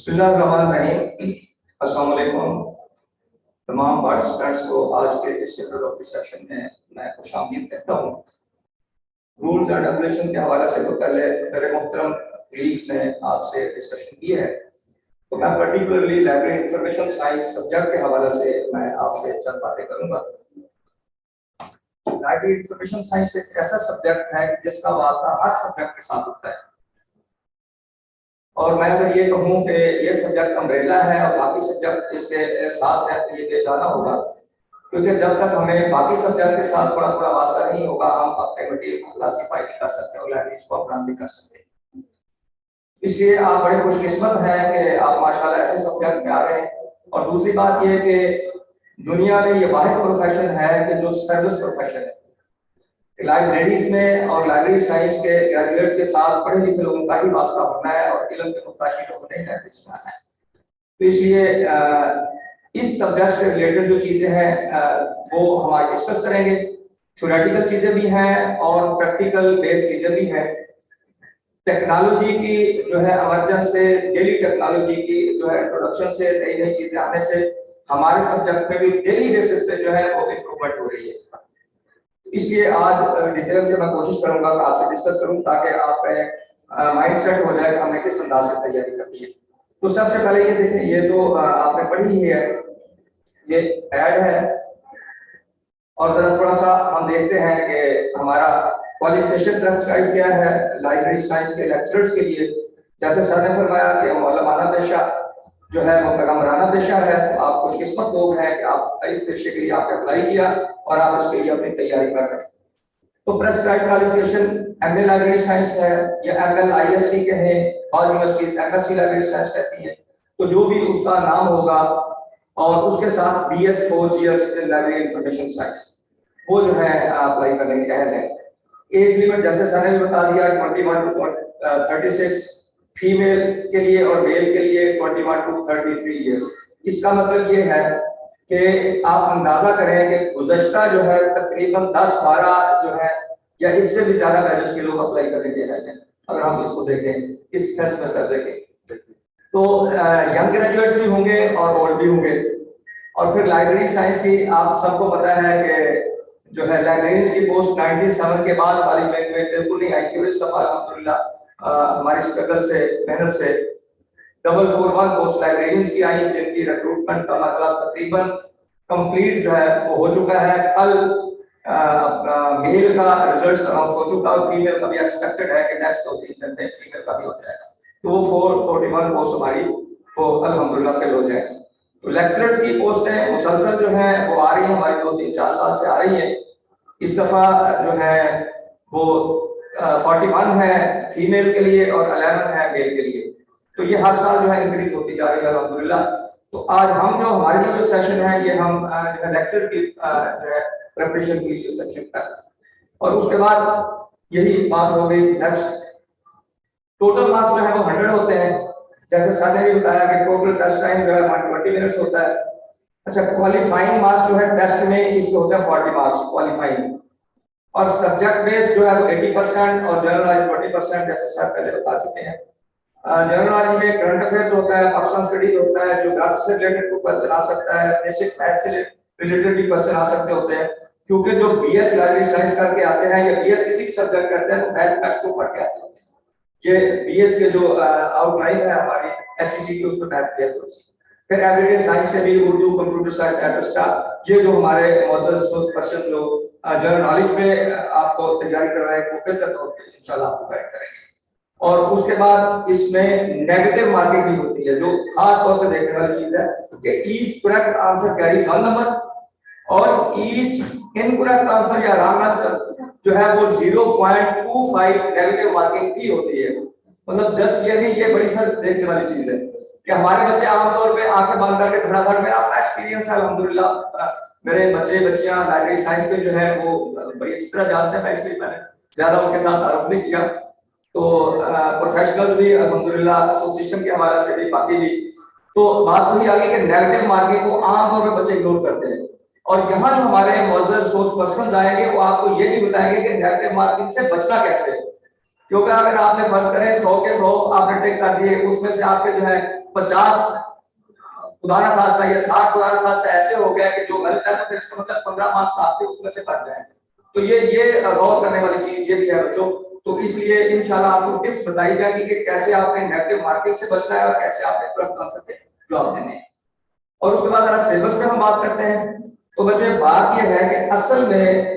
बिस्मिल्लाहिर्रहमानिर्रहीम। अस्सलाम वालेकुम तमाम पार्टिसिपेंट्स को आज के इस इंट्रोडक्टरी सेशन में मैं खुशामदीद कहता हूँ। रूल्स एंड रेगुलेशन के हवाले से तो पहले मेरे मोहतरम कलीग्स ने आपसे डिस्कशन की है, तो मैं particularly library information science subject के हवाले से मैं आपसे चंद बातें करूँगा। लाइब्रेरी इंफॉर्मेशन साइंस एक ऐसा सब्जेक्ट है जिसका वास्ता हर सब्जेक्ट के साथ होता है, और मैं अगर ये कहूँ कि ये सब्जेक्ट अम्ब्रेला है और बाकी सब्जेक्ट इसके साथ है तो ये बेचारा होगा, क्योंकि जब तक हमें बाकी सब्जेक्ट के साथ थोड़ा थोड़ा वास्ता नहीं होगा हम अपने मटीरियल को क्लासीफाई नहीं कर सकते और लैंग्वेज को अपना नहीं कर सकते। इसलिए आप बड़े खुशकिस्मत हैं कि आप माशाल्लाह ऐसे सब्जेक्ट में आ रहे हैं। और दूसरी बात यह कि दुनिया में ये वाहिद प्रोफेशन है कि जो सर्विस प्रोफेशन है। लाइब्रेरीज में और लाइब्रेरी साइंस के ग्रेजुएट्स के साथ पढ़े लिखे लोगों का ही वास्ता होना है और इल्म के मुताशिर लोगों ने लाइब्रेरीज में आना है। तो इसलिए इस सब्जेक्ट से रिलेटेड जो चीज़ें हैं वो हम आज डिस्कस करेंगे। थ्योरेटिकल चीज़ें भी हैं और प्रैक्टिकल बेस्ड चीज़ें भी हैं। टेक्नोलॉजी की जो है इमरजेंस से, डेली टेक्नोलॉजी की जो है इंट्रोडक्शन से, नई नई चीज़ें आने से हमारे सब्जेक्ट में भी डेली बेसिस पे जो है वो इम्प्रूवमेंट हो रही है। इसलिए आज डिटेल से मैं कोशिश करूंगा कि आपसे डिस्कस करूं ताकि आपका माइंड सेट हो जाए कि हमने किस अंदाज से तैयारी करनी है। तो सबसे पहले ये देखें, ये तो आपने पढ़ी ही है, ये ऐड है, और जरा थोड़ा सा हम देखते हैं कि हमारा क्वालिफिकेशन प्रेस्क्राइब क्या है लाइब्रेरी साइंस के लेक्चरर्स के लिए। जैसे सर ने फरमाया कि मौलाना पेशा जो है वो पैगम्बराना पेशा है, तो आप खुशकिस्मत लोग हैं कि आप इस पेशे के लिए आपने अप्लाई किया और आप इसके लिए अपनी तैयारी कर रहे हैं। तो prescribe qualification MA library science है या एमएल आईएससी कहें, और यूनिवर्सिटीज एमएससी लाइब्रेरी साइंस कहती है, तो जो भी उसका नाम होगा और उसके साथ BS 4 years in library information science वो जो है अप्लाई करने के अहल है। एज लिमिट जैसे सर ने बता दिया 21 to 36 फीमेल के लिए और मेल के लिए 21 to 33 इयर्स। इसका मतलब ये है कि आप अंदाजा करें कि गुज़श्ता जो है तकरीबन 10-12 जो है या इससे भी ज्यादा बैचेस के लोग अप्लाई करने के हैं। अगर हम इसको देखें इस सेंस में सर देखें तो यंग ग्रेजुएट्स भी होंगे और ओल्ड भी होंगे। और फिर लाइब्रेरी साइंस की आप सबको पता है कि जो है लाइब्रेरीज की पोस्ट 97 के बाद वाली में बिल्कुल नहीं आई थी, और इस दफा अल्हम्दुलिल्लाह हमारी स्ट्रगल से, मेहनत से 441 पोस्ट लाइब्रेरियंस की आई, जिनकी रिक्रूटमेंट का मतलब तकरीबन कंप्लीट जो है वो हो चुका है। कल मेल का रिजल्ट अनाउंस हो चुका और फीमेल का भी एक्सपेक्टेड है कि नेक्स्ट 2-3 दिन में फीमेल का भी हो जाएगा। तो वो 441 पोस्ट हमारी वो अल्हम्दुलिल्लाह फिल हो जाएगी। तो लेक्चरर्स की पोस्टें मुसलसल जो है वो आ रही है, हमारी 2-3-4 साल से आ रही है। इस दफा जो है वो 41 है फीमेल के लिए और 11 है मेल के लिए। तो ये हर साल जो है इंक्रीज होती जा रही है अल्हम्दुलिल्लाह। तो आज हम जो हमारे जो सेशन है ये हम जो है लेक्चर की जो है प्रिपरेशन के लिए सेशन का, और उसके बाद यही बात हो गई। नेक्स्ट टोटल मार्क्स जो है वो 100 होते हैं। जैसे सर ने भी बताया कि टोटल टेस्ट टाइम जो है 120 मिनट्स होता है। अच्छा, क्वालिफाइंग मार्क्स जो है टेस्ट में इसके होते हैं 40 मार्क्स क्वालिफाइंग, और सब्जेक्ट बेस्ड जो है वो 80% और जनरल नॉलेज 20%, जैसे सर पहले बता चुके हैं। जनरल नॉलेज में करंट अफेयर्स होता है, पाकिस्तान स्टडीज होता है, ज्योग्राफी से रिलेटेड क्वेश्चन आ सकता है, बेसिक मैथ से रिलेटेड भी क्वेश्चन आ सकते होते हैं, क्योंकि जो बीएस लाइब्रेरी साइंस करके आते हैं या बीएस किसी भी सब्जेक्ट करते हैं तो मैथ मैथ्स को पढ़ के आते हैं। ये बीएस के जो आउटलाइन है हमारी एचईसी की, उसको मैथ किया तो फिर एवरीडे साइंस से भी उर्दू, कंप्यूटर साइंस, एटस्टा, ये जो हमारे मौजूद पर्सन जो जनरल नॉलेज में आपको तैयारी कर रहे हैं वो बेहतर तौर पे इंशाल्लाह आपको गाइड करेंगे। और उसके बाद इसमें नेगेटिव मार्किंग भी होती है, जो खास तौर पे देखने वाली चीज है कि each correct answer carries 1 number और ईच इनकरेक्ट आंसर या रॉन्ग आंसर जो है वो 0.25 नेगेटिव मार्किंग की होती है। मतलब जस्ट ये नहीं, ये बड़ी सर देखने वाली चीज है कि हमारे बच्चे आमतौर पे आंखें बंद करके धड़ाधड़, मेरा अपना एक्सपीरियंस है अल्हम्दुलिल्लाह, मेरे बच्चे बच्चियां लाइब्रेरी साइंस के जो है वो बड़ी अच्छी तरह जानते हैं, इसलिए मैंने ज्यादा उनके साथ आरोप नहीं किया। तो प्रोफेशनल्स भी अल्हम्दुलिल्लाह एसोसिएशन के हवाले से भी, बाकी भी। तो बात वही आ गई कि नेगेटिव मार्किंग को आमतौर पर बच्चे इग्नोर करते हैं, और यहाँ जो हमारे मौजूद सोर्स पर्सन आएंगे वो आपको ये नहीं बताएंगे कि नेगेटिव मार्किंग से बचना कैसे है। क्योंकि अगर आपने फर्ज करें 100 के 100 आपने टिक कर दिए, उसमें से आपके जो है 50 खुदा ना खास्ता या 60 खुदा ना खास्ता ऐसे हो गया कि जो गलत है तो फिर इसका मतलब 15 मार्क्स आपके उसमें से कट जाए। तो ये गौर करने वाली चीज ये भी है बच्चों। तो इसलिए इंशाल्लाह आपको टिप्स बताई जाएगी कि कैसे आपने नेगेटिव मार्किंग से बचना है और कैसे आपने तुरंत आंसर पे जवाब देने हैं। और उसके बाद जरा सिलेबस पे हम बात करते हैं। तो बच्चे बात ये है कि असल में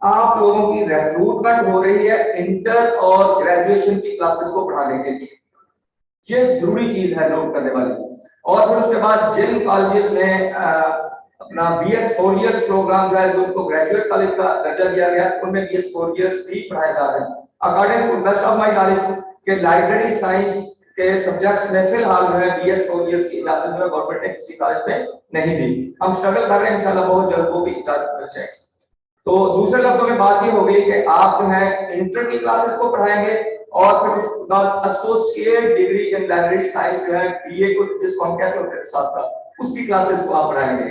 आप लोगों की रिक्रूटमेंट हो रही है इंटर और ग्रेजुएशन की क्लासेस को पढ़ाने के लिए, ये जरूरी चीज है नोट करने वाली। और फिर उसके बाद जिन कॉलेजेस में अपना BS 4 इयर्स प्रोग्राम जो है जो उनको ग्रेजुएट कॉलेज का दर्जा दिया गया है उनमें BS 4 इयर्स भी पढ़ाए जा रहे हैं। According to best of my knowledge के लाइब्रेरी साइंस के सब्जेक्ट्स में फिलहाल जो है BS 4 इयर्स की इजाजत जो है गवर्नमेंट ने किसी कॉलेज में नहीं दी। हम स्ट्रगल कर रहे हैं, इंशाल्लाह बहुत जल्द वो भी इजाजत मिल जाएगी। तो दूसरे लफ्जों में बात ये हो गई कि आप जो है इंटर की क्लासेस को पढ़ाएंगे और फिर उसके बाद associate degree in library science जो है BA को जिसको हम कहते होते हैं साथ उसकी क्लासेस को आप पढ़ाएंगे।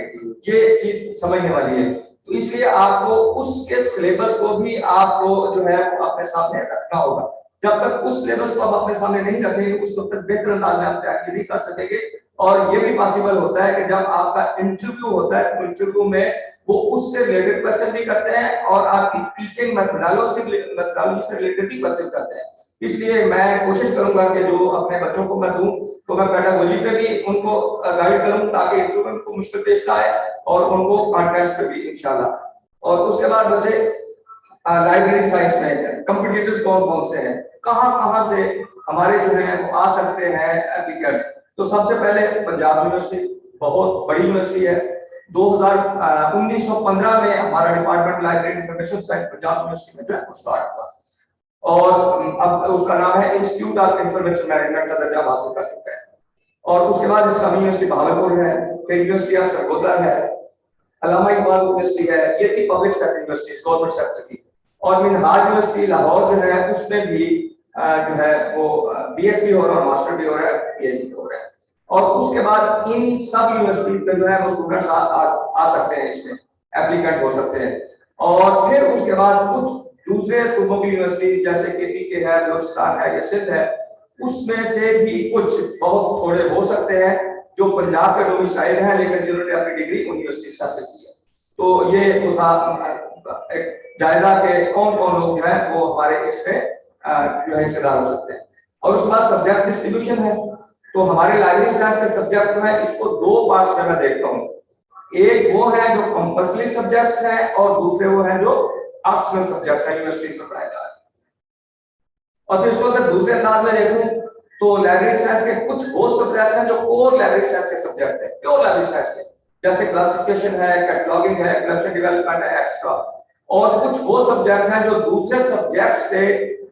ये चीज समझने वाली है। तो इसलिए आपको उसके सिलेबस को भी आपको जो है अपने सामने रखना होगा। जब तक उस सिलेबस को आप अपने सामने नहीं रखेंगे उस वक्त तक बेहतर अंदाज में आप तैयारी नहीं कर सकेंगे। और ये भी पॉसिबल होता है कि जब आपका इंटरव्यू होता है तो इंटरव्यू में वो उससे रिलेटेड क्वेश्चन भी करते हैं और आपकी टीचिंग मेथोडोलॉजी से रिलेटेड भी क्वेश्चन करते हैं। इसलिए मैं कोशिश करूंगा कि जो अपने बच्चों को मैं दूं तो मैं पेडागोजी पे भी उनको गाइड करूं ताकि इंटरव्यू में उनको मुश्किल पेश आए और उनको कॉन्टेंट्स पे भी इंशाल्लाह। और उसके बाद बच्चे लाइब्रेरी साइंस में कंपटीटर्स कौन से हैं, कहां से हमारे जो है वो आ सकते हैं एप्लीकेंट्स। तो सबसे पहले पंजाब यूनिवर्सिटी बहुत बड़ी यूनिवर्सिटी है। 1915 में हमारा department library information science Punjab university में जो है स्टार्ट हुआ और अब उसका नाम है इंस्टीट्यूट ऑफ इंफॉर्मेशन मैनेजमेंट का दर्जा हासिल कर चुका है। और उसके बाद इस्लामी यूनिवर्सिटी भागलपुर है, फिर यूनिवर्सिटी ऑफ सरगोदा है, अल्लामा इकबाल यूनिवर्सिटी है, ये थी public sector university government sector की। और मिनहाज यूनिवर्सिटी लाहौर जो है उसमें भी जो है वो BS भी हो रहा है और मास्टर भी हो रहा है, PhD हो रहा है। और उसके बाद इन सब यूनिवर्सिटी पे जो है वो स्टूडेंट्स आ सकते हैं, इसमें एप्लीकेंट हो सकते हैं। और फिर उसके बाद कुछ दूसरे सूबों की यूनिवर्सिटी जैसे KP के है, बलूचिस्तान है या सिंध है, उसमें से भी कुछ बहुत थोड़े हो सकते हैं जो पंजाब के डोमिसाइल है लेकिन जिन्होंने अपनी डिग्री यूनिवर्सिटी से हासिल की है। तो ये तो था एक जायजा के कौन कौन लोग जो है वो हमारे इसमें जो है हिस्सेदार हो सकते हैं। और उसके बाद सब्जेक्ट डिस्ट्रीब्यूशन है। तो हमारे लाइब्रेरी साइंस के सब्जेक्ट जो है इसको दो पार्ट्स में मैं देखता हूँ। एक वो है जो कंपल्सरी सब्जेक्ट्स हैं और दूसरे वो है जो ऑप्शनल सब्जेक्ट्स हैं, यूनिवर्सिटीज में पढ़ाए जा रहे हैं। और फिर इसको अगर दूसरे अंदाज में देखूं तो लाइब्रेरी साइंस के कुछ वो सब्जेक्ट्स हैं जो कोर लाइब्रेरी साइंस के सब्जेक्ट हैं, प्योर लाइब्रेरी साइंस के, जैसे क्लासिफिकेशन है, कैटलॉगिंग है, कलेक्शन डेवलपमेंट है, एक्स्ट्रा। और कुछ वो सब्जेक्ट हैं जो दूसरे सब्जेक्ट से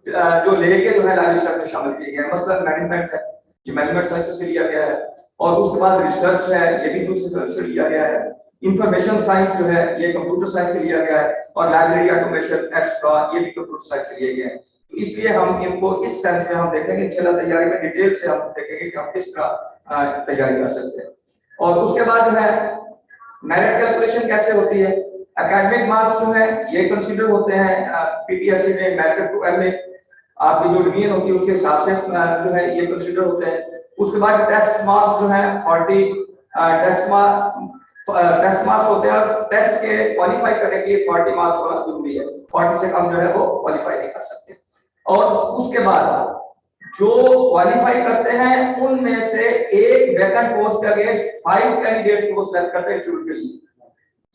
जो लेके जो है लाइब्रेरी साइंस में शामिल किए गए हैं। मसलन मैनेजमेंट है, ये मैनेजमेंट साइंस से लिया गया है। और उसके बाद रिसर्च है, ये भी दूसरे से लिया गया है। इंफॉर्मेशन साइंस जो है ये कंप्यूटर साइंस से लिया गया है। और लाइब्रेरी ऑटोमेशन एक्स्ट्रा ये भी कंप्यूटर साइंस से लिए गए हैं। तो इसलिए हम इनको इस सेंस में हम देखेंगे, इंशाल्लाह तैयारी में डिटेल से हम देखेंगे कि हम किस तरह तैयारी कर सकते हैं। और उसके बाद जो है मेरिट कैलकुलेशन कैसे होती है। एकेडमिक मार्क्स जो है ये कंसीडर होते हैं PPSC में मैट्रिक टू MA, आपकी जो डिवीजन होती है उसके हिसाब से जो है ये कंसीडर होते हैं। उसके बाद टेस्ट मार्क्स जो है 40 टेस्ट मार्क्स होते हैं और टेस्ट के क्वालिफाई करने के लिए 40 मार्क्स होना जरूरी है। 40 से कम जो है वो क्वालिफाई नहीं कर सकते। और उसके बाद जो क्वालिफाई करते हैं उनमें से एक वैकेंट पोस्ट के अगेंस्ट 5 कैंडिडेट्स को सिलेक्ट करते हैं इंटरव्यू के लिए।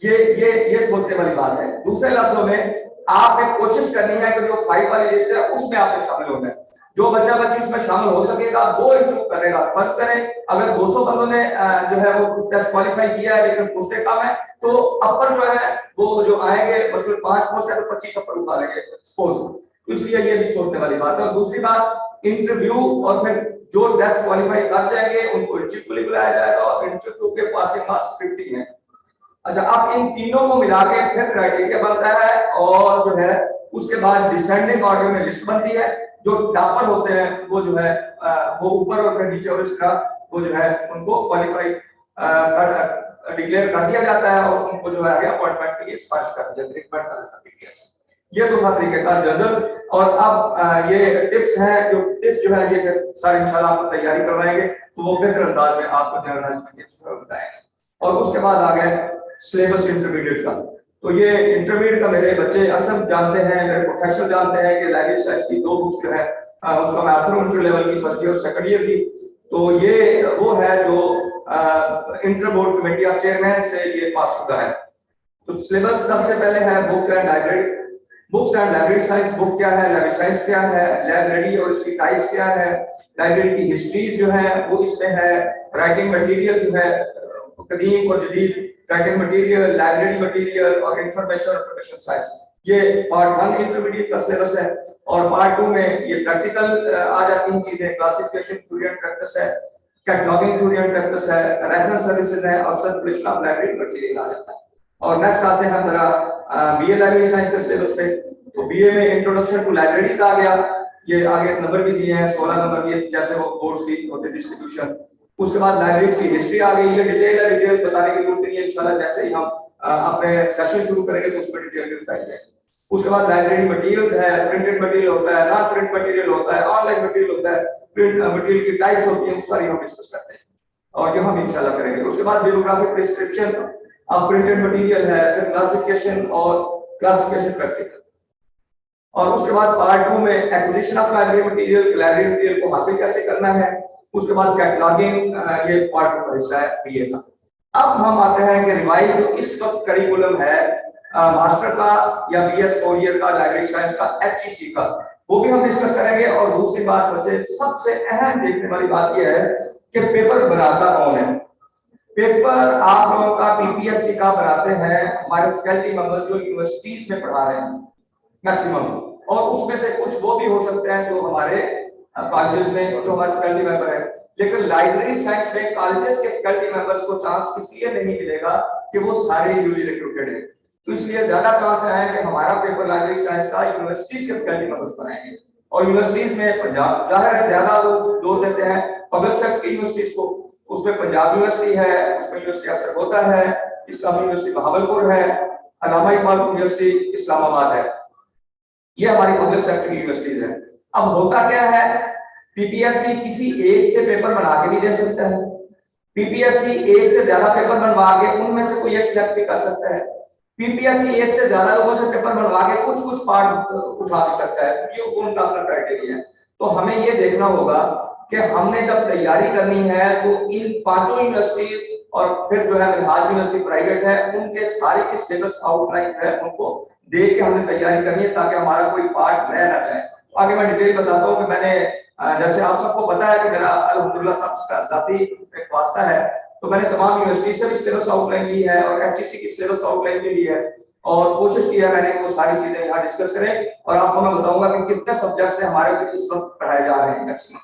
ये सोचने वाली बात है। दूसरे लफ्जों में आपने कोशिश करनी है कि जो 5 वाली लिस्ट है उसमें आपने शामिल होना है। जो बच्चा बच्ची उसमें शामिल हो सकेगा वो इंटरव्यू करेगा। फर्ज करें अगर 200 बंदों ने जो है वो टेस्ट क्वालिफाई किया है लेकिन पोस्टें कम है तो अपर जो है वो जो आएंगे मतलब 5 पोस्ट है तो 25 अपर उठा लेंगे सपोज। तो इसलिए ये भी सोचने वाली बात है। और दूसरी बात इंटरव्यू और फिर जो टेस्ट क्वालिफाई कर जाएंगे उनको इंटरव्यू के लिए बुलाया जाएगा और इंटरव्यू के पासिंग मार्क्स 50 है। अच्छा, अब इन तीनों को मिला के फिर क्राइटेरिया बनता है और जो है उसके बाद डिसेंडिंग ऑर्डर में लिस्ट बनती है। जो टॉपर होते हैं वो जो है वो ऊपर और फिर नीचे और इस तरह वो जो है उनको क्वालिफाई डिक्लेयर कर दिया जाता है और उनको जो है अपॉइंटमेंट के लिए सिफारिश कर दिया जाती है। ये तो था तरीकेकार जनरल। और अब ये टिप्स हैं, जो टिप्स जो है ये सारे इंशाल्लाह आपको तैयारी करवाएंगे, तो वो बेहतर अंदाज में आपको जनरल टिप्स बताएंगे। और उसके बाद आ गए सिलेबस इंटरमीडिएट का। तो ये इंटरमीडिएट का मेरे बच्चे अक्सर जानते हैं, मेरे प्रोफेसर जानते हैं कि लैंग्वेज साइंस की 2 बुक्स जो है उसका मैं आता हूँ इंटर लेवल की, फर्स्ट ईयर और सेकंड ईयर की। तो ये वो है जो inter board committee of chairman से ये पास शुदा है। तो सिलेबस सबसे पहले है book and library, books and library science. Book क्या है, लाइब्रेरी साइंस क्या है, लाइब्रेरी और इसकी टाइप्स क्या है, लाइब्रेरी की हिस्ट्रीज जो है वो इसमें है, राइटिंग मटेरियल जो है कदीम और जदीद, राइटिंग मटेरियल, लाइब्रेरी मटेरियल और इंफॉर्मेशन साइंस। ये पार्ट 1 इंटरमीडिएट का सिलेबस है। और पार्ट 2 में ये प्रैक्टिकल आ जाती हैं चीजें, क्लासिफिकेशन थ्योरी एंड प्रैक्टिस है, कैटलॉगिंग थ्योरी एंड प्रैक्टिस है, रेफरेंस सर्विसेज है और सर्कुलेशन ऑफ लाइब्रेरी मटेरियल आ जाता है। और नेक्स्ट आते हैं जरा बीए लाइब्रेरी साइंस के सिलेबस पे। तो बीए में इंट्रोडक्शन टू लाइब्रेरीज आ गया, ये आगे नंबर भी दिए हैं 16 नंबर, ये जैसे वो कोर्स की होते डिस्ट्रीब्यूशन। उसके बाद लाइब्रेरीज की हिस्ट्री आ गई, ये डिटेल है, डिटेल बताने की जरूरत नहीं है, इंशाल्लाह जैसे ही हम अपने सेशन शुरू करेंगे तो उसमें डिटेल में बताई जाएगी। उसके बाद लाइब्रेरी मटेरियल्स है, प्रिंटेड मटेरियल होता है, नॉन प्रिंट मटेरियल होता है, ऑनलाइन मटेरियल होता है, प्रिंट मटेरियल की टाइप्स होती हैं, सारी हम डिस्कस करते हैं और ये हम इंशाल्लाह करेंगे। उसके बाद बिब्लियोग्राफिक प्रिस्क्रिप्शन अब प्रिंटेड मटेरियल है, फिर क्लासिफिकेशन और क्लासिफिकेशन प्रैक्टिकल। और उसके बाद पार्ट 2 में acquisition of library material, library material को हासिल कैसे करना है। उसके बाद कैटलॉगिंग, ये पार्ट 2 का हिस्सा है बीए का। अब हम आते हैं कि रिवाइज जो इस वक्त करिकुलम है मास्टर का या बीएस 4 ईयर का लाइब्रेरी साइंस का, एचईसी का, वो भी हम डिस्कस करेंगे। और दूसरी बात बच्चे सबसे अहम देखने वाली बात यह है कि पेपर बनाता कौन है। पेपर आप लोगों का पीपीएससी का बनाते हैं हमारे फैकल्टी मेंबर्स जो यूनिवर्सिटीज में पढ़ा रहे हैं मैक्सिमम, और उसमें से कुछ वो भी हो सकते हैं जो हमारे कॉलेजेस में जो हमारे फैकल्टी मेंबर है। लेकिन लाइब्रेरी साइंस में कॉलेजेस के फैकल्टी मेंबर्स को चांस इसलिए नहीं मिलेगा कि वो सारे यूली रिक्रूटेड हैं, तो इसलिए ज्यादा चांस है कि हमारा पेपर लाइब्रेरी साइंस का यूनिवर्सिटीज के फैकल्टी मेंबर्स बनाएंगे। और यूनिवर्सिटीज में पंजाब जाहिर है ज्यादा वो जोर देते हैं पब्लिक सेक्टर की यूनिवर्सिटीज को, उसमें पंजाब यूनिवर्सिटी है, उसमें यूनिवर्सिटी ऑफ सरगोधा है, इस्लामी यूनिवर्सिटी बहावलपुर है, अल्लामा इकबाल यूनिवर्सिटी इस्लामाबाद है, ये हमारी पब्लिक सेक्टर की यूनिवर्सिटीज है। अब होता क्या है, पीपीएससी किसी एक से पेपर बना के भी दे सकता है, पीपीएससी एक से ज्यादा पेपर बनवा के उनमें से कोई एक सिलेक्ट भी कर सकता है, पीपीएससी एक से ज्यादा लोगों से पेपर बनवा के कुछ कुछ पार्ट उठा भी सकता है, ये उनका अपना क्राइटेरिया है। तो हमें ये देखना होगा कि हमने जब तैयारी करनी है तो इन पांचों यूनिवर्सिटी और फिर जो है मिनहाज यूनिवर्सिटी प्राइवेट है, उनके सारे की सिलेबस आउटलाइन है, उनको देख के हमने तैयारी करनी है ताकि हमारा कोई पार्ट रह ना जाए। आगे मैं डिटेल बताता हूँ कि मैंने जैसे आप सबको पता है कि मेरा अल्हम्दुलिल्लाह सबका जाती एक वास्ता है, तो मैंने तमाम यूनिवर्सिटी से भी सिलेबस आउटलाइन ली है और एचईसी की सिलेबस आउटलाइन भी ली है और कोशिश की है मैंने वो सारी चीजें यहाँ डिस्कस करें और आपको मैं बताऊंगा कि कितने सब्जेक्ट्स हैं हमारे इस वक्त पढ़ाए जा रहे हैं मैक्सिमम।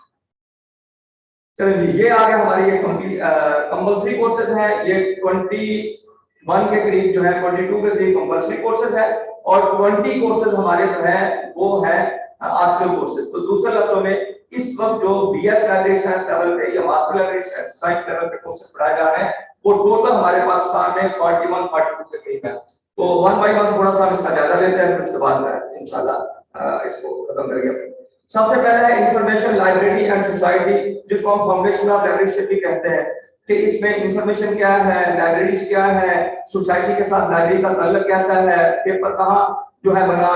चलिए जी, ये आ गया हमारी ये कंपल्सरी कोर्सेज हैं, ये 21 के करीब जो है 22 के करीब कंपल्सरी कोर्सेज है और 20 कोर्सेज हमारे जो है वो है ऑप्शनल कोर्सेज। तो दूसरे लफ्जों में इस वक्त जो बीएस लाइब्रेरी साइंस लेवल पे या मास्टर लाइब्रेरी साइंस लेवल पे कोर्सेज पढ़ाए जा रहे हैं वो टोटल हमारे पाकिस्तान में 41-42 के करीब है। तो 1 बाय 1 थोड़ा सा हम इसका जायजा लेते हैं, फिर उसके बाद इंशाल्लाह इसको खत्म करेंगे। सबसे पहले है इंफॉर्मेशन लाइब्रेरी एंड सोसाइटी, जिसको हम फाउंडेशन ऑफ लाइब्रेरीशिप भी कहते हैं, कि इसमें इंफॉर्मेशन क्या है, लाइब्रेरीज क्या है, सोसाइटी के साथ लाइब्रेरी का ताल्लुक कैसा है, पेपर कहाँ जो है बना,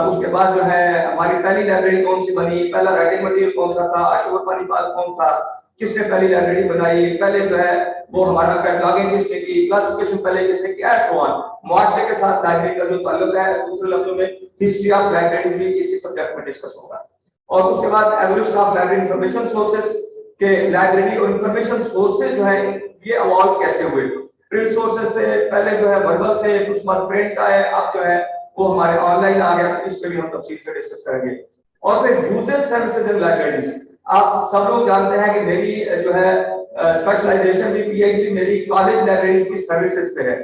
उसके बाद जो है हमारी पहली लाइब्रेरी कौन सी बनी, पहला राइटिंग मटेरियल कौन सा था, अशोक पानीपाल कौन था, किसने पहली लाइब्रेरी बनाई, पहले जो है वो हमारा कैटलॉगिंग किसने की, क्लासिफिकेशन पहले किसने किया, सो ऑन। मुआशरे के साथ लाइब्रेरी का जो ताल्लुक है, दूसरे लफ्जों में हिस्ट्री ऑफ लाइब्रेरीज भी इसी सब्जेक्ट में डिस्कस होगा। और उसके बाद evolution of library information sources के लाइब्रेरी और इंफॉर्मेशन सोर्सेज जो है ये इवॉल्व कैसे हुए। प्रिंट सोर्सेज थे पहले जो है वर्बल थे, उसके बाद प्रिंट आए, अब जो है वो हमारे ऑनलाइन आ गया, इस पे भी हम तफसील से डिस्कस करेंगे। और फिर यूजर सर्विसेज इन लाइब्रेरीज, आप सब लोग जानते हैं कि मेरी जो है स्पेशलाइजेशन भी पीएचडी मेरी कॉलेज लाइब्रेरीज की सर्विसेज पे है,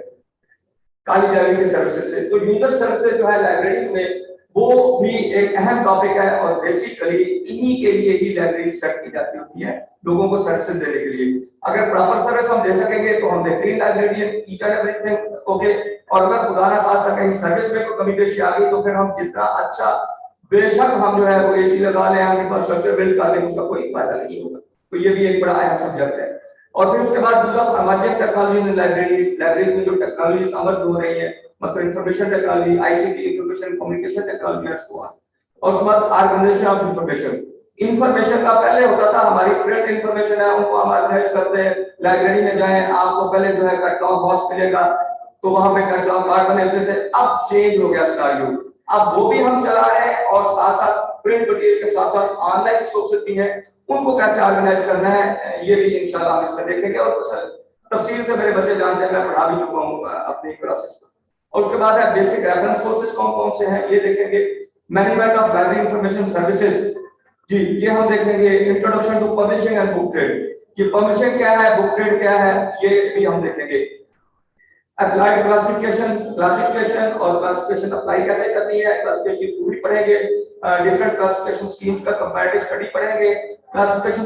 कॉलेज लाइब्रेरी की सर्विसेज से। तो यूजर सर्विसेज जो है लाइब्रेरीज में वो भी एक अहम टॉपिक है और बेसिकली इन्हीं के लिए ही लाइब्रेरी सेट की जाती होती है, लोगों को सर्विसेज देने के लिए। अगर प्रॉपर सर्विस हम दे सकेंगे तो हम बेहतरीन librarian, each and everything okay. और अगर खुदा ना खास्ता कहीं सर्विस में कोई कमी पेशी आ गई तो फिर हम जितना अच्छा, बेशक हम जो है वो एसी लगा लें, हम इंफ्रास्ट्रक्चर बिल्ड कर लें, उसका कोई फायदा नहीं होगा। तो ये भी एक बड़ा अहम सब्जेक्ट है। और फिर उसके बाद दूसरा इमर्जिंग टेक्नोलॉजी इन लाइब्रेरीज में जो टेक्नोलॉजीज अमर्ज हो रही है, मतलब information technology, ICT, information communication technology and so on. और उसके बाद ऑर्गेनाइजेशन ऑफ इंफॉर्मेशन का पहले होता था हमारी प्रिंट इंफॉर्मेशन है उनको हम ऑर्गेनाइज करते हैं, लाइब्रेरी में जाएं आपको पहले जो है कैटलॉग बॉक्स मिलेगा तो वहां पे कैटलॉग कार्ड बने होते थे। अब चेंज हो गया सिनेरियो, अब वो भी हम चला रहे हैं और साथ साथ प्रिंट मटेरियल के साथ साथ ऑनलाइन रिसोर्सेज भी हैं, उनको कैसे ऑर्गेनाइज करना है ये भी इंशाल्लाह हम इसमें देखेंगे। और तफसील से मेरे बच्चे जानते हैं, मैं पढ़ा भी चुका हूँ अपनी क्लासेस में। और उसके बाद है बेसिक रेफरेंस सोर्सेज कौन कौन से हैं ये देखेंगे। Management of library information services जी ये हम देखेंगे। Introduction to publishing and book trade, ये पब्लिशिंग क्या है, बुक ट्रेड क्या है, ये भी हम देखेंगे। अप्लाइड क्लासिफिकेशन और क्लासिफिकेशन अप्लाई कैसे करनी है, क्लासिफिकेशन की पूरी पढ़ेंगे। डिफरेंट क्लासिफिकेशन स्कीम्स का कंपैरेटिव स्टडी पढ़ेंगे। क्लासिफिकेशन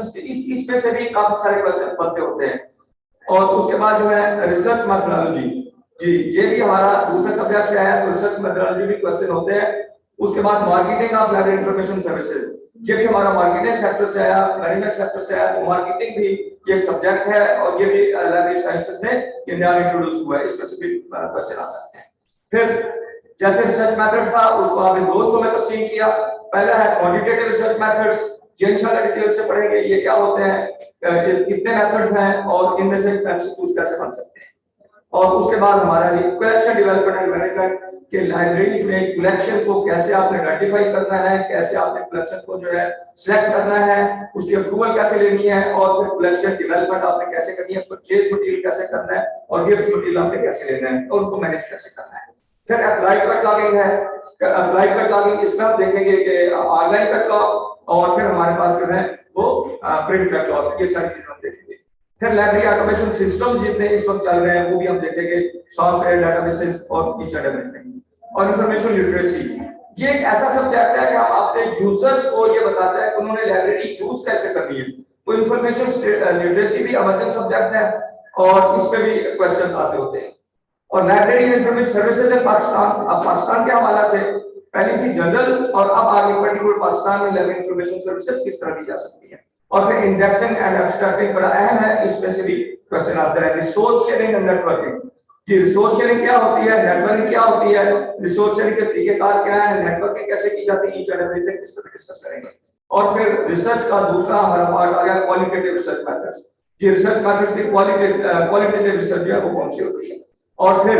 इसमें से भी काफी सारे क्वेश्चन बनते होते हैं। और उसके बाद जो है रिसर्च मेथोडोलॉजी जी ये भी हमारा दूसरे सब्जेक्ट से आया, तो रिसर्च मेथोडोलॉजी भी क्वेश्चन होते हैं। उसके बाद marketing of library information services, ये भी हमारा मार्केटिंग सेक्टर से आया, मैनेजमेंट सेक्टर से आया, तो मार्केटिंग भी ये एक सब्जेक्ट है और ये भी लाइब्रेरी साइंसेज में ये नया इंट्रोड्यूस हुआ है, इसमें से भी क्वेश्चन आ सकते हैं। फिर जैसे रिसर्च मेथड था उसको आपने दो हिस्सों में तकसीम किया। पहला है क्वांटिटेटिव रिसर्च मेथड्स, ये इंशाल्लाह डिटेल से पढ़ेंगे ये क्या होते हैं, कितने मेथड्स हैं और इनमें से एमसीक्यूज कैसे बन सकते हैं। और उसके बाद हमारा ये कलेक्शन डेवलपमेंट एंड मैनेजमेंट के लाइब्रेरीज में कलेक्शन को कैसे आपने आइडेंटिफाई करना है, कैसे आपने कलेक्शन को जो है सिलेक्ट करना है, उसकी अप्रूवल कैसे लेनी है, और फिर कलेक्शन डेवलपमेंट आपने कैसे करनी है, परचेज मटेरियल कैसे करना है और गिफ्ट मटेरियल आपने कैसे लेना है और उसको मैनेज कैसे करना है। फिर अप्लाइड कैटलॉगिंग है, अप्लाइड कैटलॉगिंग इसमें हम देखेंगे कि ऑनलाइन कैटलॉग और फिर हमारे पास जो है वो प्रिंट कैटलॉग, ये सारी चीजें हम देखेंगे। फिर लाइब्रेरी ऑटोमेशन सिस्टम्स जितने इस वक्त चल रहे हैं वो भी हम देखेंगे, सॉफ्टवेयर डेटाबेसेस और ईच एंड एवरीथिंग। और इंफॉर्मेशन लिटरेसी ये एक ऐसा सब्जेक्ट है कि हम अपने यूजर्स को ये बताते हैं कि उन्होंने लाइब्रेरी यूज कैसे करनी है। तो इंफॉर्मेशन लिटरेसी भी इमर्जिंग सब्जेक्ट है और इसमें भी क्वेश्चन आते होते हैं। और library information services in Pakistan, अब पाकिस्तान के हवाला से पहले थी जनरल और अब आगे पर्टिकुलर पाकिस्तान में लाइब्रेरी इंफॉर्मेशन सर्विसेज किस तरह दी जा सकती है। और फिर इंडेक्सिंग एंड एब्स्ट्रैक्टिंग बड़ा अहम है, इसमें से भी क्वेश्चन आते हैं। रिसोर्स शेयरिंग एंड नेटवर्किंग, कि रिसोर्स शेयरिंग क्या होती है, नेटवर्किंग क्या होती है, रिसोर्स शेयरिंग के तरीकेकार क्या है, नेटवर्किंग कैसे की जाती है, ईच एंड एवरीथिंग इस पर डिस्कस करेंगे। और फिर रिसर्च का दूसरा हमारा पार्ट आ गया क्वालिटेटिव रिसर्च मेथड्स, कि रिसर्च मेथड की क्वालिटेटिव रिसर्च जो है वो कौन सी होती है। और फिर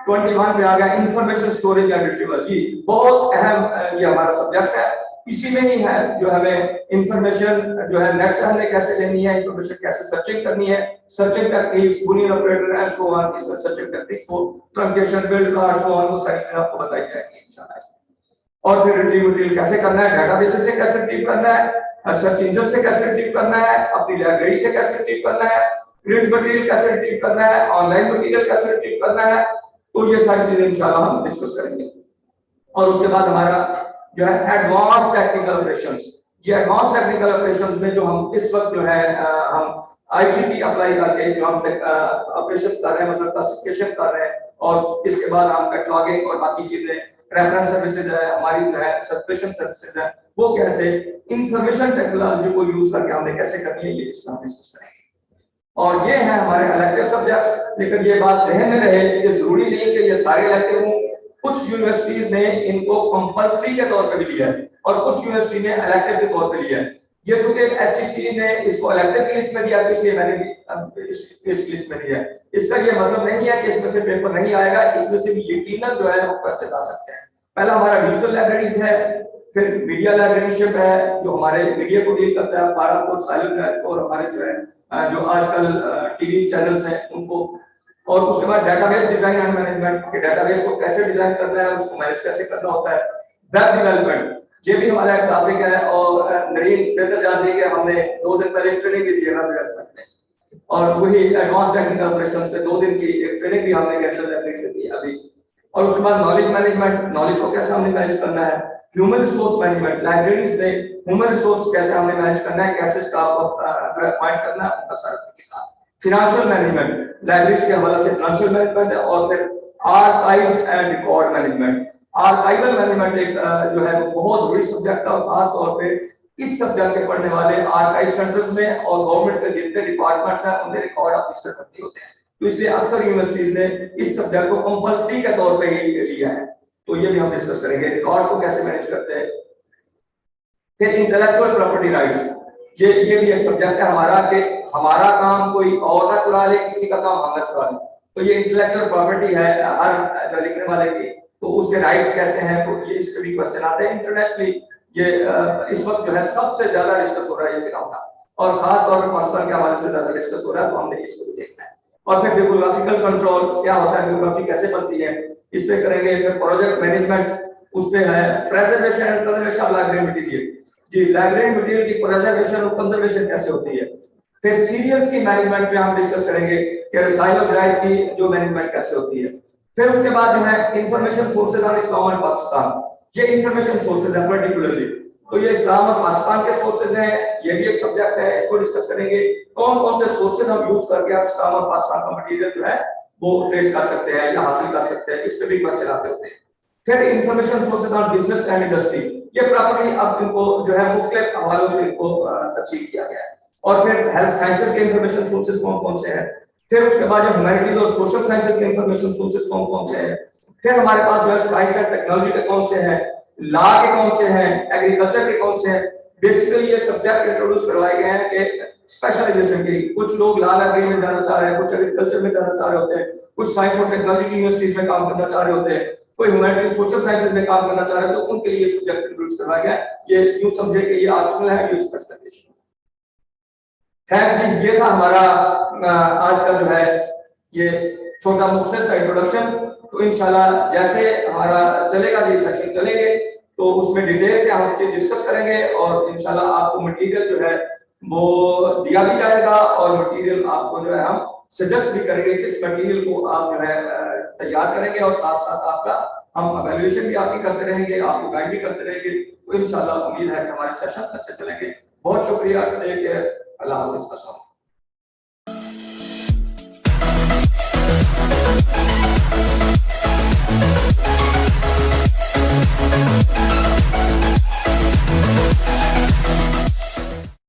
21 पे आ गया इंफॉर्मेशन स्टोरेज एंड रिट्रीवल, जी बहुत अहम ये हमारा सब्जेक्ट है। इसी में ही है जो हमें इंफॉर्मेशन जो है नेट से हमने कैसे लेनी है, इंफॉर्मेशन कैसे सर्चिंग करनी है, searching techniques, Boolean operator and so on, इसमें सर्चिंग टेक्निक्स को truncation, build card, so on, वो सारी चीजें आपको बताई जाएंगी इंशाल्लाह। और फिर रिट्रीव मटेरियल कैसे करना है, डेटाबेस से कैसे रिट्रीव करना है, सर्च इंजन से कैसे रिट्रीव करना है, अपनी लाइब्रेरी से कैसे रिट्रीव करना है, प्रिंट मटेरियल कैसे रिट्रीव करना है, ऑनलाइन मटेरियल कैसे रिट्रीव करना है, तो ये सारी चीजें इंशाल्लाह हम डिस्कस करेंगे। और उसके बाद हमारा जो है एडवांस टेक्निकल ऑपरेशंस, ये एडवांस टेक्निकल ऑपरेशंस में जो हम इस वक्त जो है हम आईसीटी अप्लाई करके जो हम ऑपरेशन कर रहे हैं, मतलब क्लासिफिकेशन कर रहे हैं, और इसके बाद हम कैटलॉगिंग और बाकी चीजें, रेफरेंस सर्विसेज है हमारी जो है, सब्सक्रिप्शन सर्विसेज है, वो कैसे इंफॉर्मेशन टेक्नोलॉजी को यूज करके हमने कैसे करनी है, ये इसमें हम डिस्कस करेंगे। और ये है हमारे इलेक्टिव सब्जेक्ट्स। लेकिन ये बात जहन में रहे, ये जरूरी नहीं कि ये सारे इलेक्टिव हों, कुछ यूनिवर्सिटीज ने इनको कंपल्सरी के तौर पे भी लिया है और कुछ यूनिवर्सिटी ने इलेक्टिव के तौर पे लिया है। ये जो कि एचईसी ने इसको इलेक्टिव की लिस्ट में दिया, इसलिए मैंने भी इस लिस्ट में दिया है। इसका ये मतलब नहीं है कि इसमें से पेपर नहीं आएगा, इसमें से भी यकीनन जो है वो क्वेश्चन आ सकते हैं। पहला हमारा डिजिटल लाइब्रेरीज है, फिर मीडिया लाइब्रेरीशिप है जो हमारे मीडिया को डील करता है, पारा और साइलेंट है, और हमारे जो है जो आजकल टीवी चैनल्स हैं उनको। और उसके बाद डेटाबेस डिजाइन एंड मैनेजमेंट, के डेटाबेस को कैसे डिजाइन करना है, उसको मैनेज कैसे करना होता है। वेब डेवलपमेंट, ये भी हमारा एक टॉपिक है, और नरीन बेहतर जान दी कि हमने 2 दिन पहले ट्रेनिंग भी दी है वेब डेवलपमेंट में, और वही एडवांस टेक्निकल ऑपरेशंस पे 2 दिन की एक ट्रेनिंग भी हमने नेशनल लाइब्रेरी में दी अभी। और उसके बाद नॉलेज मैनेजमेंट, नॉलेज को कैसे हमने मैनेज करना है, ह्यूमन रिसोर्स मैनेजमेंट, लाइब्रेरीज में ह्यूमन रिसोर्स कैसे हमने मैनेज करना है, कैसे स्टाफ अपॉइंट करना है, उनका सर्टिफिकेट, फिनेंशियल मैनेजमेंट, लाइब्रेरीज के हवाले से फिनेंशियल मैनेजमेंट है, और फिर archives and record management. Archival management एक जो है बहुत बड़ी सब्जेक्ट है, और खास तौर पे इस सब्जेक्ट के पढ़ने वाले आर्काइव सेंटर्स में और गवर्नमेंट के जितने डिपार्टमेंट्स हैं उनमें रिकॉर्ड ऑफिसर भर्ती होते हैं। तो इसलिए अक्सर यूनिवर्सिटीज ने इस सब्जेक्ट को कंपल्सरी के तौर पे ही लिया है। तो ये भी हम डिस्कस करेंगे, रिकॉर्ड्स को कैसे मैनेज करते हैं। फिर इंटेलेक्चुअल प्रॉपर्टी राइट्स, ये भी एक सब्जेक्ट है हमारा, कि हमारा काम कोई और ना चुरा ले, किसी का काम हम ना चुरा ले। तो ये इंटेलेक्चुअल प्रॉपर्टी है हर जो लिखने वाले की, तो उसके राइट्स कैसे हैं, तो ये इसके भी क्वेश्चन आते हैं। इंटरनेशनली ये इस वक्त जो है सबसे ज्यादा डिस्कस हो रहा है ये फिनोमेना, और खास तौर पर पाकिस्तान के हवाले से ज्यादा डिस्कस हो रहा है, तो हमने इसको भी देखना है। और फिर जियोग्राफिकल कंट्रोल क्या होता है, जियोग्राफी कैसे बनती है, इस पे करेंगे। फिर प्रोजेक्ट मैनेजमेंट, उस पे है preservation and conservation of library material, जी लाइब्रेरी मटेरियल की प्रेजर्वेशन और कंजर्वेशन कैसे होती है। फिर सीरियल्स की मैनेजमेंट पे हम डिस्कस करेंगे कि रसायल और जराइद की जो मैनेजमेंट कैसे होती है। फिर उसके बाद जो है इंफॉर्मेशन सोर्सेज ऑन इस्लाम और पाकिस्तान, ये इंफॉर्मेशन सोर्सेज है पर्टिकुलरली, तो ये इस्लाम और पाकिस्तान के सोर्सेज हैं, ये भी एक सब्जेक्ट है, इसको डिस्कस करेंगे। कौन कौन से सोर्सेज हम यूज करके आप इस्लाम और पाकिस्तान का मटेरियल जो है वो ट्रेस कर सकते हैं या हासिल कर सकते हैं, इस पे भी क्वेश्चन आते होते हैं। फिर information sources on business and industry, ये प्रॉपर्ली अब इनको जो है मुख्तलिफ हवालों से इनको तफसील किया गया है। और फिर हेल्थ साइंसेज के इंफॉर्मेशन सोर्सेज कौन कौन से हैं। फिर उसके बाद जो ह्यूमैनिटीज और सोशल साइंसेज के इंफॉर्मेशन सोर्सेज कौन कौन से हैं। फिर हमारे पास जो है साइंस एंड टेक्नोलॉजी के कौन से हैं, लॉ के कौन से हैं, एग्रीकल्चर के कौन से हैं। बेसिकली ये सब्जेक्ट इंट्रोड्यूस करवाए गए हैं कि स्पेशलाइजेशन की, कुछ लोग लॉ लाइब्रेरी में जाना चाह रहे हैं, कुछ एग्रीकल्चर में जाना चाह रहे होते हैं, कुछ साइंस और टेक्नोलॉजी की यूनिवर्सिटीज में काम करना चाह रहे होते हैं, कोई ह्यूमैनिटीज सोशल साइंसेज में काम करना चाह रहे हैं, तो उनके लिए सब्जेक्ट इंट्रोड्यूस करवाया गया है। ये यूं समझे कि ये ऑप्शनल है, ये स्पेशलाइजेशन। थैंक्स जी, ये था हमारा आज का जो है ये छोटा मुख्तसर सा इंट्रोडक्शन। तो इंशाल्लाह जैसे हमारा चलेगा, ये सेशन चलेंगे तो उसमें डिटेल से हम चीज डिस्कस करेंगे, और इंशाल्लाह आपको मटेरियल जो है वो दिया भी जाएगा, और मटेरियल आपको जो है हम सजेस्ट भी करेंगे किस मटेरियल को आप जो है तैयार करेंगे, और साथ साथ आपका हम एवेल्युएशन भी आपकी करते रहेंगे, आपको गाइड भी करते रहेंगे। तो इंशाल्लाह उम्मीद है कि हमारे सेशन अच्छे चलेंगे। बहुत शुक्रिया, अल्लाह हाफ़िज़।